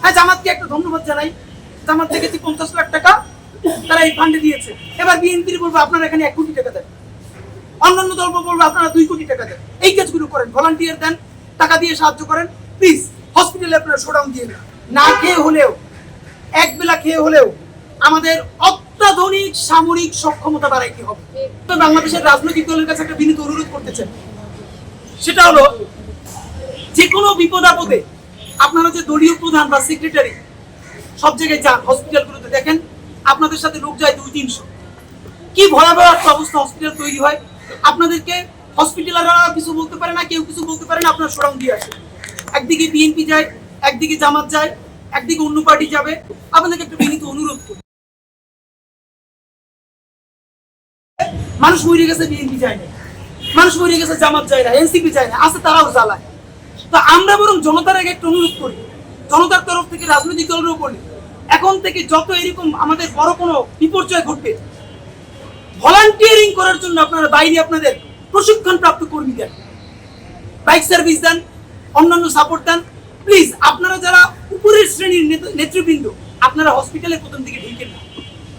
হ্যাঁ, জামাতকে একটা ধন্যবাদ জানাই। জামাত থেকে 50 লাখ টাকা তারা এই ফান্ডে দিয়েছে। এবার বিএনপির বলবো আপনারা এখানে 1 কোটি টাকা দেন, অন্যান্য দল বলবো আপনারা 2 কোটি টাকা দেন। এই কাজগুলো করেন, ভলান্টিয়ার দেন, টাকা দিয়ে সাহায্য করেন। প্লিজ হসপিটালে আপনারা শোডাউন দিয়ে না খেয়ে হলেও, এক বেলা খেয়ে হলেও আমাদের অত্যাধুনিক সামরিক সক্ষমতা বাড়াইতে হবে। তো বাংলাদেশের রাজনৈতিক দলের কাছে একটা বিনীত অনুরোধ করতে চাই, সেটা হলো যে কোনো বিপদ আপদে আপনারা যে দলীয় প্রধান বা সেক্রেটারি সব জায়গায় যান, হসপিটালগুলোতে দেখেন আপনাদের সাথে লোক যায় 200-300। কি ভয়াবহ একটা অবস্থা হসপিটাল তৈরি হয়। আপনাদেরকে হসপিটালরা কিছু বলতে পারে না, কেউ কিছু বলতে পারে না, আপনারা শোডাউন দিয়ে আসেন। একদিকে বিএনপি যায়, একদিকে জামাত যায়, একদিকে অন্য পার্টি যাবে। আপনাদেরকে একটা বিনীত অনুরোধ করি, মানুষ মরে গেছে, বিএনপি যায় না, মানুষ মরে গেছে, জামাত যায় না, এনসিপি যায় না, আছে তারাও জ্বালায়। তো আমরা বরং জনতার আগে একটা অনুরোধ করি, জনতার তরফ থেকে রাজনৈতিক দলেরও বলি, এখন থেকে যত এরকম আমাদের বড় কোনো বিপর্যয় ঘটবে, ভলান্টিয়ারিং করার জন্য আপনারা বাইরে আপনাদের প্রশিক্ষণ প্রাপ্ত কর্মী দেন, বাইক সার্ভিস দেন, অন্যান্য সাপোর্ট দেন। প্লিজ আপনারা যারা উপরের শ্রেণীর নেতৃবৃন্দ, আপনারা হসপিটালের প্রথম দিকে ঢেকেন না,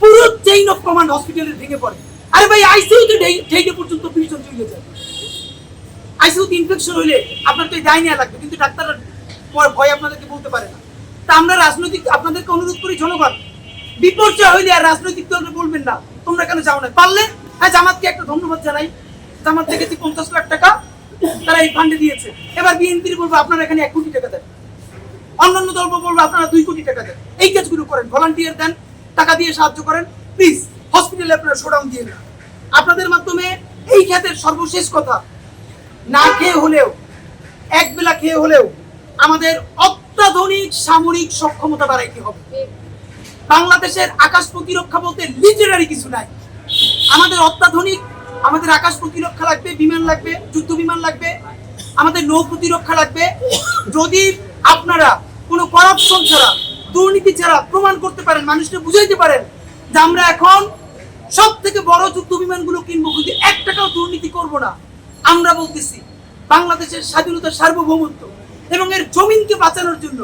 পুরো চেইন অফ কমান্ড হসপিটালে ভেঙে পড়ে। আরে ভাই, আইসিইউতে ঢেকে পর্যন্ত 20 জন চলে যায়। আইসিইউতে ইনফেকশন হইলে আপনার তো দায় নেওয়া লাগবে, কিন্তু ডাক্তাররা ভয় আপনাদেরকে বলতে পারে না। তা আমরা রাজনৈতিক আপনাদেরকে অনুরোধ করি, জনগণ বিপর্যয় হইলে আর রাজনৈতিক দলকে বলবেন না তোমরা কেন যাও না। পারলে হ্যাঁ, জামাতকে একটা ধন্যবাদ জানাই। জামাত থেকে 50 লাখ টাকা তারা এই ফান্ডে দিয়েছে। এবার বিএনপির বলবো আপনারা এখানে 1 কোটি টাকা দেন, অন্যান্য দল বলবো আপনারা 2 কোটি টাকা দেন। এই কাজগুলো করেন, ভলান্টিয়ার দেন, টাকা দিয়ে সাহায্য করেন। প্লিজ হসপিটালে আপনারা শোডাউন দিয়ে না। আপনাদের মাধ্যমে এই ক্ষেত্রে সর্বশেষ কথা, না খেয়ে হলেও, এক বেলা খেয়ে হলেও আমাদের অত্যাধুনিক সামরিক সক্ষমতা বাড়াইতে হবে। বাংলাদেশের আকাশ প্রতিরক্ষা বলতে লিটারারি কিছু নাই। আমাদের অত্যাধুনিক, আমাদের আকাশ প্রতিরক্ষা লাগবে, বিমান লাগবে, যুদ্ধ বিমান লাগবে, আমাদের নৌ প্রতিরক্ষা লাগবে। যদি আপনারা কোনো করাপশন ছাড়া, দুর্নীতি ছাড়া প্রমাণ করতে পারেন, মানুষকে বুঝাইতে পারেন যে আমরা এখন সব থেকে বড় যুদ্ধ বিমানগুলো কিনবো, কিন্তু 1 টাকাও দুর্নীতি করব না, আমরা বলতেছি বাংলাদেশের স্বাধীনতা, সার্বভৌমত্ব এবং এর জমিনকে বাঁচানোর জন্য